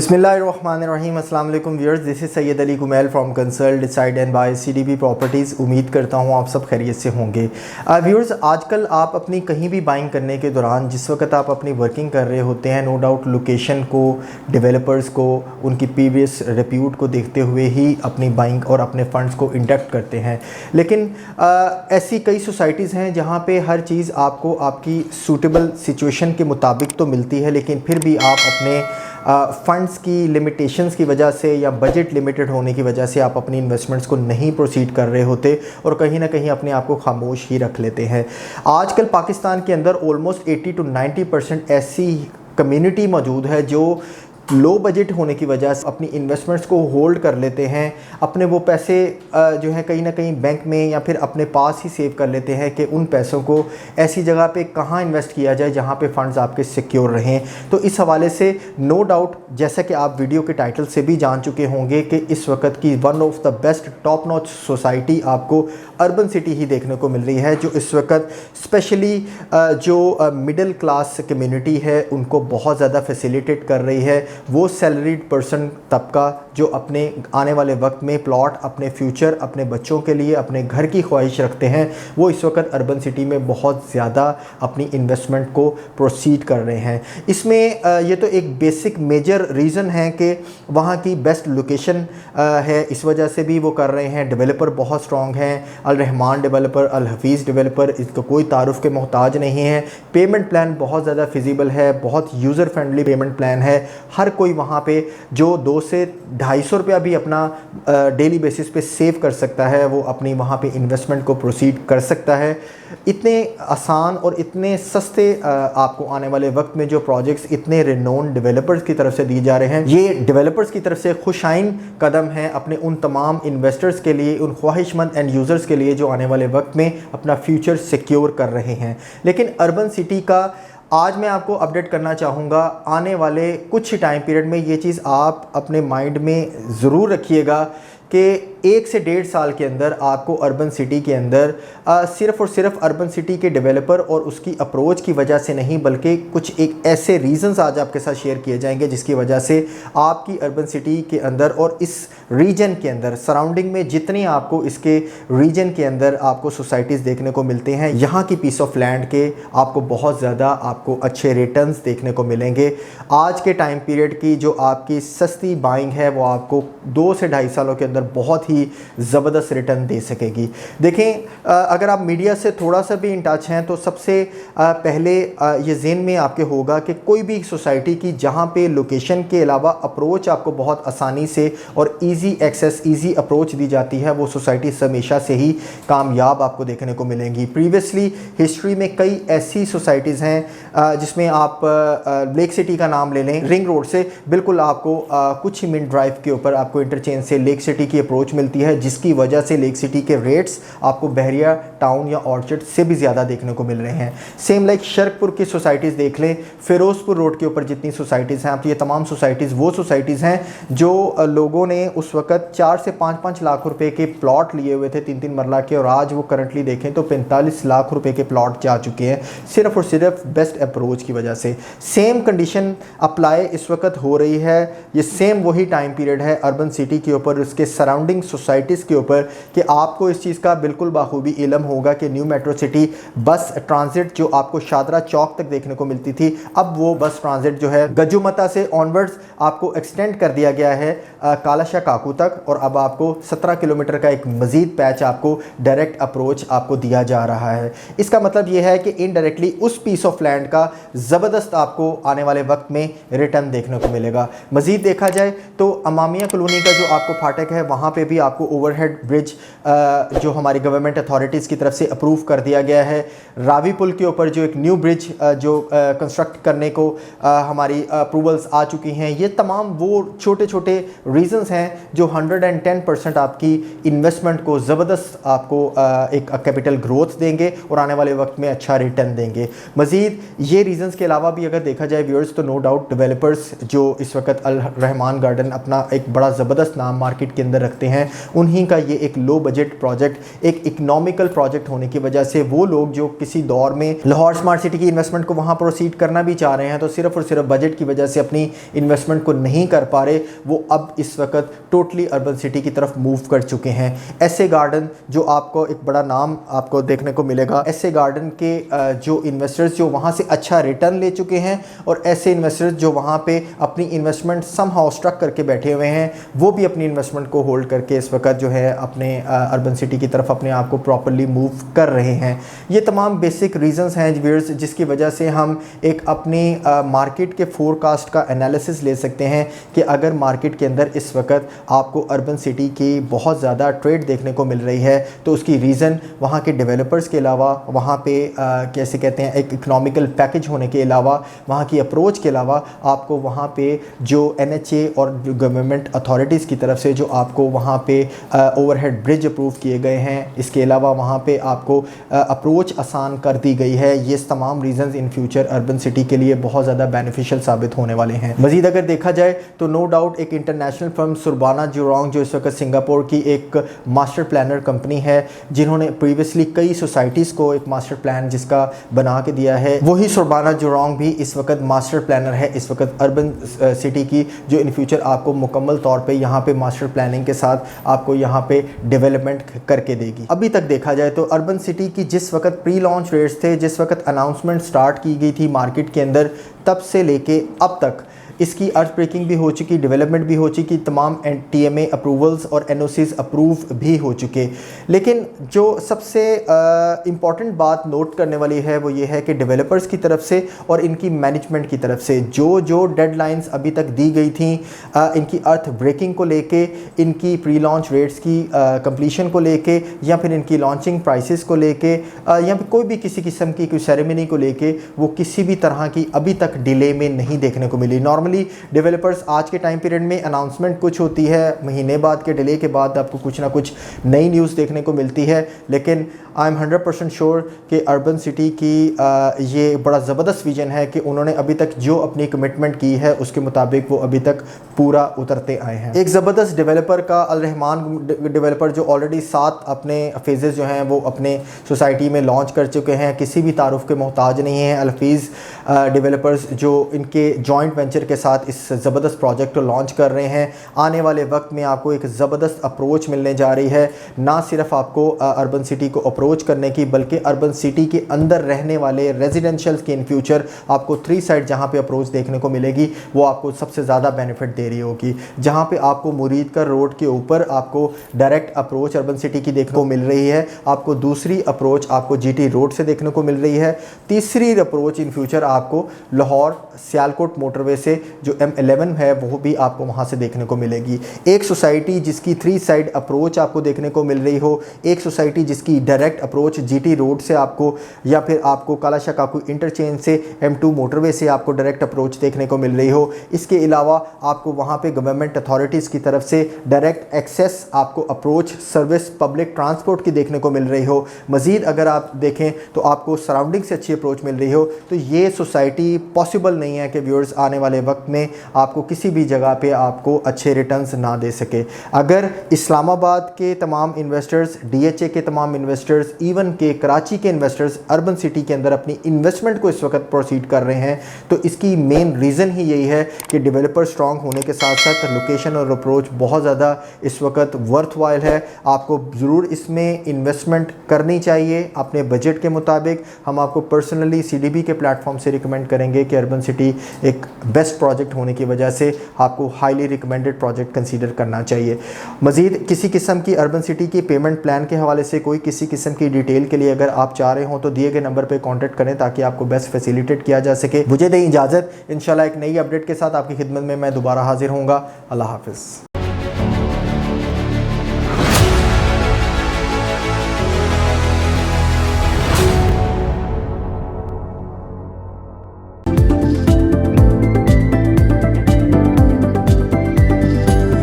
बिस्मिल्लाहिर्रहमानिर्रहीम। अस्सलाम वालेकुम viewers, this is Syed Ali Kumail from Consult Decide and Buy CDB properties. उम्मीद करता हूँ आप सब खैरियत से होंगे। व्यूअर्स, आजकल आप अपनी कहीं भी बाइंग करने के दौरान जिस वक्त आप अपनी वर्किंग कर रहे होते हैं, नो डाउट लोकेशन को, डेवलपर्स को, उनकी प्रीवियस रिप्यूट को देखते हुए ही अपनी बाइंग और अपने फ़ंड्स को इंडक्ट करते हैं। लेकिन ऐसी कई सोसाइटीज़ हैं जहाँ पे हर चीज़ आपको आपकी सूटेबल सिचुएशन के मुताबिक तो मिलती है, लेकिन फिर भी आप अपने फ़ंड्स की लिमिटेशंस की वजह से या बजट लिमिटेड होने की वजह से आप अपनी इन्वेस्टमेंट्स को नहीं प्रोसीड कर रहे होते और कहीं ना कहीं अपने आप को खामोश ही रख लेते हैं। आजकल पाकिस्तान के अंदर ऑलमोस्ट 80 to 90% ऐसी कम्युनिटी मौजूद है जो लो बजट होने की वजह से अपनी इन्वेस्टमेंट्स को होल्ड कर लेते हैं। अपने वो पैसे जो है कहीं ना कहीं बैंक में या फिर अपने पास ही सेव कर लेते हैं कि उन पैसों को ऐसी जगह पे कहाँ इन्वेस्ट किया जाए जहाँ पे फंड्स आपके सिक्योर रहें। तो इस हवाले से नो डाउट, जैसा कि आप वीडियो के टाइटल से भी जान चुके होंगे कि इस वक्त की one of the best top notch society आपको अर्बन सिटी ही देखने को मिल रही है, जो इस वक्त स्पेशली जो मिडिल क्लास कम्युनिटी है उनको बहुत ज़्यादा फैसिलिटेट कर रही है। वो सैलरीड पर्सन तबका जो अपने आने वाले वक्त में प्लॉट, अपने फ्यूचर, अपने बच्चों के लिए, अपने घर की ख्वाहिश रखते हैं, वो इस वक्त अर्बन सिटी में बहुत ज़्यादा अपनी इन्वेस्टमेंट को प्रोसीड कर रहे हैं। इसमें ये तो एक बेसिक मेजर रीज़न है कि वहाँ की बेस्ट लोकेशन है, इस वजह से भी वो कर रहे हैं। डेवलपर बहुत स्ट्रॉन्ग हैं, अल रहमान डेवलपर, अल हफीज़ डेवलपर, इसको कोई तारुफ के मोहताज नहीं है। पेमेंट प्लान बहुत ज़्यादा फिजिबल है, बहुत यूज़र फ्रेंडली पेमेंट प्लान है। हर कोई वहाँ पे जो 200 से 250 रुपया भी अपना डेली बेसिस पे सेव कर सकता है, वो अपनी वहाँ पे इन्वेस्टमेंट को प्रोसीड कर सकता है। इतने आसान और इतने सस्ते आपको आने वाले वक्त में जो प्रोजेक्ट्स इतने रिनोन डेवलपर्स की तरफ से दिए जा रहे हैं, ये डेवलपर्स की तरफ से खुशाइन कदम है अपने उन तमाम इन्वेस्टर्स के लिए, उन ख्वाहिशमंद एंड यूज़र्स के लिए जो आने वाले वक्त में अपना फ्यूचर सिक्योर कर रहे हैं। लेकिन अर्बन सिटी का आज मैं आपको अपडेट करना चाहूँगा। आने वाले कुछ टाइम पीरियड में ये चीज़ आप अपने माइंड में ज़रूर रखिएगा कि 1 से 1.5 साल के अंदर आपको अर्बन सिटी के अंदर सिर्फ़ और सिर्फ अर्बन सिटी के डेवलपर और उसकी अप्रोच की वजह से नहीं, बल्कि कुछ एक ऐसे रीज़न्स आज आपके साथ शेयर किए जाएंगे जिसकी वजह से आपकी अर्बन सिटी के अंदर और इस रीजन के अंदर सराउंडिंग में जितनी आपको इसके रीजन के अंदर आपको सोसाइटीज़ देखने को मिलते हैं, यहाँ की पीस ऑफ लैंड के आपको बहुत ज़्यादा आपको अच्छे रिटर्न्स देखने को मिलेंगे। आज के टाइम पीरियड की जो आपकी सस्ती बाइंग है वो आपको 2 से 2.5 सालों के अंदर बहुत ही ज़बरदस्त रिटर्न दे सकेगी। देखें, अगर आप मीडिया से थोड़ा सा भी इन टच हैं तो सबसे पहले ये ज़हन में आपके होगा कि कोई भी सोसाइटी की जहाँ पे लोकेशन के अलावा अप्रोच आपको बहुत आसानी से और इजी एक्सेस, इजी अप्रोच दी जाती है, वो सोसाइटी हमेशा से ही कामयाब आपको देखने को मिलेंगी। प्रीवियसली हिस्ट्री में कई ऐसी सोसाइटीज़ हैं जिसमें आप लेक सिटी का नाम ले लें, रिंग रोड से बिल्कुल आपको कुछ ही मिनट ड्राइव के ऊपर आपको इंटरचेंज से लेक सिटी की अप्रोच मिलती है, जिसकी वजह से लेक सिटी के रेट्स आपको बहरिया टाउन या ऑर्चर्ड से भी ज़्यादा देखने को मिल रहे हैं। सेम लाइक शर्कपुर की सोसाइटीज़ देख लें, फिरोज़पुर रोड के ऊपर जितनी सोसाइटीज़ हैं, आप ये तमाम सोसाइटीज़ वो सोसाइटीज़ हैं जो लोगों ने उस वक्त 4 से 5-5 लाख रुपए के प्लॉट लिए हुए थे 3-3 मरला के, और आज वो करंटली देखें तो 45 लाख रुपए के प्लॉट जा चुके हैं, सिर्फ और सिर्फ बेस्ट अप्रोच की वजह से। सेम कंडीशन अप्लाई इस वक्त हो रही है। ये सेम वही टाइम पीरियड है अर्बन सिटी के ऊपर, उसके सराउंडिंग सोसाइटीज़ के ऊपर, कि आपको इस चीज़ का बिल्कुल बाखूबी इल्म होगा कि new metro city bus transit जो आपको शादरा चौक तक देखने को मिलती थी, अब वो बस ट्रांजिट जो है गजुमता से ऑनवर्ड्स आपको एक्सटेंड कर दिया गया है कालाशाह काकू तक, और अब आपको 17 किलोमीटर का एक मज़ीद पैच आपको डायरेक्ट अप्रोच आपको दिया जा रहा है। इसका मतलब ये है कि इनडायरेक्टली उस पीस ऑफ लैंड का ज़बरदस्त आपको आने वाले वक्त में रिटर्न देखने को मिलेगा। मज़ीद देखा जाए तो अमामिया कॉलोनी का जो आपको फाटक है, वहाँ पे भी आपको ओवरहेड ब्रिज जो हमारी गवर्नमेंट अथॉरिटीज़ की तरफ से अप्रूव कर दिया गया है। रावी पुल के ऊपर जो एक न्यू ब्रिज जो कंस्ट्रक्ट करने को हमारी अप्रूवल्स आ चुकी हैं। ये तमाम वो छोटे छोटे रीजंस हैं जो 110% आपकी इन्वेस्टमेंट को ज़बरदस्त आपको एक कैपिटल ग्रोथ देंगे और आने वाले वक्त में अच्छा रिटर्न देंगे। मज़ीद ये रीजंस के अलावा भी अगर देखा जाए व्यूअर्स, तो नो डाउट डेवलपर्स जो इस वक्त अल रहमान गार्डन अपना एक बड़ा ज़बरदस्त नाम मार्केट के अंदर रखते हैं, उन्हीं का ये एक लो बजट प्रोजेक्ट, एक इकोनॉमिकल प्रोजेक्ट होने की वजह से वो लोग जो किसी दौर में लाहौर स्मार्ट सिटी की इन्वेस्टमेंट को वहाँ प्रोसीड करना भी चाह रहे हैं तो सिर्फ और सिर्फ बजट की वजह से अपनी इन्वेस्टमेंट को नहीं कर पा रहे, वो अब इस वक्त टोटली अर्बन सिटी की तरफ मूव कर चुके हैं। एसए गार्डन जो आपको एक बड़ा नाम आपको देखने को मिलेगा, एसए गार्डन के जो इन्वेस्टर्स जो वहाँ से अच्छा रिटर्न ले चुके हैं और ऐसे इन्वेस्टर्स जो वहाँ पे अपनी इन्वेस्टमेंट समहाउ स्ट्रक करके बैठे हुए हैं, वो भी अपनी इन्वेस्टमेंट को होल्ड करके इस वक्त जो है अपने अर्बन सिटी की तरफ अपने आप को प्रॉपर्ली मूव कर रहे हैं। ये तमाम बेसिक रीजंस हैं व्यूअर्स जिसकी वजह से हम एक अपनी मार्केट के फोरकास्ट का एनालिसिस ले सकते हैं कि अगर मार्केट के अंदर इस वक्त आपको अर्बन सिटी की बहुत ज़्यादा ट्रेड देखने को मिल रही है तो उसकी रीज़न वहाँ के डेवलपर्स के अलावा, वहाँ पे कैसे कहते हैं एक इकोनॉमिकल पैकेज होने के अलावा, वहाँ की अप्रोच के अलावा आपको वहाँ पे जो NHA और गवर्नमेंट अथॉरिटीज़ की तरफ से जो आपको वहाँ पे ओवरहेड ब्रिज अप्रूव किए गए हैं, इसके अलावा वहाँ पे आपको अप्रोच आसान कर दी गई है। ये तमाम reasons in future urban city के लिए बहुत ज़्यादा बेनिफिशियल साबित होने वाले हैं। मज़ीद अगर देखा जाए तो नो डाउट एक इंटरनेशनल फर्म सुरबाना जुरांग जो इस वक्त सिंगापुर की एक मास्टर प्लानर कंपनी है, जिन्होंने प्रीवियसली कई सोसाइटीज़ को एक मास्टर प्लान जिसका बना के दिया है, वही सुरबाना जुरांग भी इस वक्त मास्टर प्लानर है इस वक्त अर्बन सिटी की, जो इन फ्यूचर आपको मुकम्मल तौर पे यहाँ पे मास्टर प्लानिंग के साथ आपको यहाँ पे डेवलपमेंट करके देगी। अभी तक देखा जाए तो अर्बन सिटी की जिस वक्त प्री लॉन्च रेट्स थे, जिस वक्त अनाउंसमेंट स्टार्ट की गई थी मार्केट के अंदर, तब से लेके अब तक इसकी अर्थ ब्रेकिंग भी हो चुकी, डेवलपमेंट भी हो चुकी, तमाम TMA अप्रूवल्स और NOCs अप्रूव भी हो चुके। लेकिन जो सबसे इम्पॉर्टेंट बात नोट करने वाली है वो ये है कि डेवलपर्स की तरफ से और इनकी मैनेजमेंट की तरफ से जो डेडलाइंस अभी तक दी गई थी इनकी अर्थ ब्रेकिंग को लेके, इनकी प्री लॉन्च रेट्स की कंप्लीशन को लेके, या फिर इनकी लॉन्चिंग प्राइसेस को लेके, या फिर कोई भी किसी किस्म की कोई सेरेमनी को लेके, वो किसी भी तरह की अभी तक डिले में नहीं देखने को मिली। नॉर्मली डेवलपर्स आज के टाइम पीरियड में अनाउंसमेंट कुछ होती है, महीने बाद के डिले के बाद आपको कुछ ना कुछ नई न्यूज़ देखने को मिलती है, लेकिन आई एम 100% श्योर कि अर्बन सिटी की ये बड़ा ज़बरदस्त विजन है कि उन्होंने अभी तक जो अपनी कमिटमेंट की है उसके मुताबिक वो अभी तक पूरा उतरते आए हैं। एक ज़बरदस्त डेवलपर का अल रहमान डेवलपर जो ऑलरेडी 7 अपने फेजेस जो हैं वो अपने सोसाइटी में लॉन्च कर चुके हैं, किसी भी तारुफ के मोहताज नहीं हैं। अलफीज़ डेवलपर्स जो इनके जॉइंट वेंचर के साथ इस ज़बरदस्त प्रोजेक्ट को लॉन्च कर रहे हैं, आने वाले वक्त में आपको एक ज़बरदस्त अप्रोच मिलने जा रही है, ना सिर्फ आपको अर्बन सिटी को अप्रोच करने की, बल्कि अर्बन सिटी के अंदर रहने वाले रेजिडेंशियल्स की इन फ्यूचर आपको 3 साइड जहाँ पे अप्रोच देखने को मिलेगी वो आपको सबसे ज़्यादा बेनिफिट दे रही होगी। जहाँ पे आपको मुरीदकर रोड के ऊपर आपको डायरेक्ट अप्रोच अर्बन सिटी की देखने को मिल रही है, आपको दूसरी अप्रोच आपको GT रोड से देखने को मिल रही है, तीसरी अप्रोच इन फ्यूचर आपको लाहौर सियालकोट मोटरवे से जो M11 है वो भी आपको वहाँ से देखने को मिलेगी। एक सोसाइटी जिसकी 3 साइड अप्रोच आपको देखने को मिल रही हो, एक सोसाइटी जिसकी डायरेक्ट अप्रोच GT रोड से आपको, या फिर आपको काला शकाकू इंटरचेंज से M2 मोटरवे से आपको डायरेक्ट अप्रोच देखने को मिल रही हो। इसके अलावा आपको वहाँ पे गवर्नमेंट अथॉरिटीज़ की तरफ से डायरेक्ट एक्सेस आपको अप्रोच सर्विस पब्लिक ट्रांसपोर्ट की देखने को मिल रही हो। मज़ीद अगर आप देखें तो आपको सराउंडिंग से अच्छी अप्रोच मिल रही हो। तो ये सोसाइटी पॉसिबल नहीं है कि व्यूअर्स आने वाले वक्त में आपको किसी भी जगह पे आपको अच्छे रिटर्न्स ना दे सके। अगर इस्लामाबाद के तमाम इन्वेस्टर्स, DHA के तमाम इन्वेस्टर्स, इवन के कराची के इन्वेस्टर्स अर्बन सिटी के अंदर अपनी इन्वेस्टमेंट को इस वक्त प्रोसीड कर रहे हैं, तो इसकी मेन रीज़न ही यही है कि डेवलपर स्ट्रॉन्ग होने के साथ साथ लोकेशन और अप्रोच बहुत ज़्यादा इस वक्त वर्थवाइल है। आपको ज़रूर इसमें इन्वेस्टमेंट करनी चाहिए अपने बजट के मुताबिक। हम आपको पर्सनली CDB के प्लेटफॉर्म से रिकमेंड करेंगे कि अर्बन सिटी एक बेस्ट प्रोजेक्ट होने की वजह से आपको हाईली रिकमेंडेड प्रोजेक्ट कंसीडर करना चाहिए। मज़ीद किसी किस्म की अर्बन सिटी की पेमेंट प्लान के हवाले से कोई किसी किस्म की डिटेल के लिए अगर आप चाह रहे हो तो दिए गए नंबर पर कॉन्टैक्ट करें ताकि आपको बेस्ट फैसिलिटेट किया जा सके। मुझे दें इजाज़त, इंशाल्लाह एक नई अपडेट के साथ आपकी खिदमत में मैं दोबारा हाजिर होऊंगा। अल्लाह हाफ़िज़।